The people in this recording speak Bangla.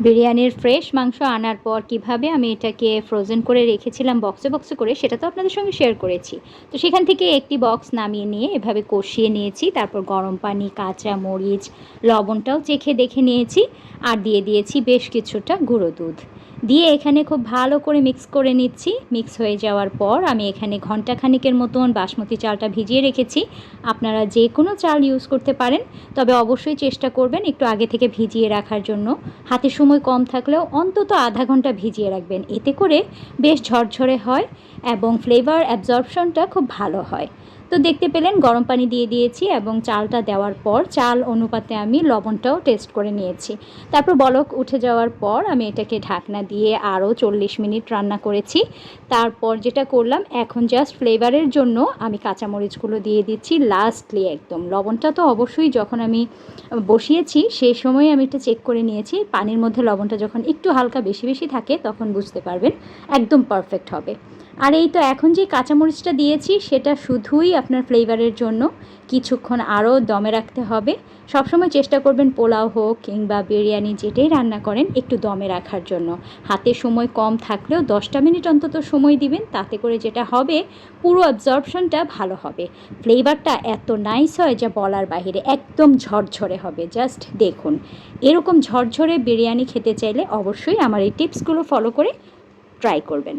বিরিয়ানির ফ্রেশ মাংস আনার পর কিভাবে আমি এটাকে ফ্রোজেন করে রেখেছিলাম বক্সে বক্সে করে, সেটা তো আপনাদের সঙ্গে শেয়ার করেছি। তো সেখান থেকে একটি বক্স নামিয়ে নিয়ে এভাবে কষিয়ে নিয়েছি। তারপর গরম পানি, কাঁচা মরিচ, লবণটাও চেখে দেখে নিয়েছি। আর দিয়ে দিয়েছি বেশ কিছুটা গুঁড়ো দুধ দিয়ে এখানে খুব ভালো করে মিক্স করে নিচ্ছি। মিক্স হয়ে যাওয়ার পর আমি এখানে ঘন্টাখানিকের মতন বাসমতি চালটা ভিজিয়ে রেখেছি। আপনারা যে কোনো চাল ইউজ করতে পারেন, তবে অবশ্যই চেষ্টা করবেন একটু আগে থেকে ভিজিয়ে রাখার জন্য। হাতে সময় কম থাকলেও অন্তত আধা ঘন্টা ভিজিয়ে রাখবেন, এতে করে বেশ ঝরঝরে হয় এবং ফ্লেভার অ্যাবজর্পশনটা খুব ভালো হয়। তো দেখতে পেলেন গরম পানি দিয়ে দিয়েছি এবং চালটা দেওয়ার পর চাল অনুপাতে আমি লবণটাও টেস্ট করে নিয়েছি। তারপর বলক উঠে যাওয়ার পর আমি এটাকে ঢাকনা দিয়ে আরও 40 মিনিট রান্না করেছি। তারপর যেটা করলাম, এখন জাস্ট ফ্লেভারের জন্য আমি কাঁচামরিচগুলো দিয়ে দিচ্ছি লাস্টলি একদম। লবণটা তো অবশ্যই যখন আমি বসিয়েছি সেই সময় আমি এটা চেক করে নিয়েছি। পানির মধ্যে লবণটা যখন একটু হালকা বেশি বেশি থাকে তখন বুঝতে পারবেন একদম পারফেক্ট হবে। আর এই তো এখন যে কাঁচামরিচটা দিয়েছি সেটা শুধুই আপনার ফ্লেভারের জন্য, কিছুক্ষণ আরও দমে রাখতে হবে। সবসময় চেষ্টা করবেন পোলাও হোক কিংবা বিরিয়ানি যেটাই রান্না করেন একটু দমে রাখার জন্য। হাতে সময় কম থাকলেও 10টা মিনিট অন্তত সময় দিবেন, তাতে করে যেটা হবে পুরো অ্যাবজর্পশনটা ভালো হবে। ফ্লেভারটা এত নাইস হয় যা বলার বাহিরে, একদম ঝরঝরে হবে। জাস্ট দেখুন, এরকম ঝরঝরে বিরিয়ানি খেতে চাইলে অবশ্যই আমার এই টিপসগুলো ফলো করে ট্রাই করবেন।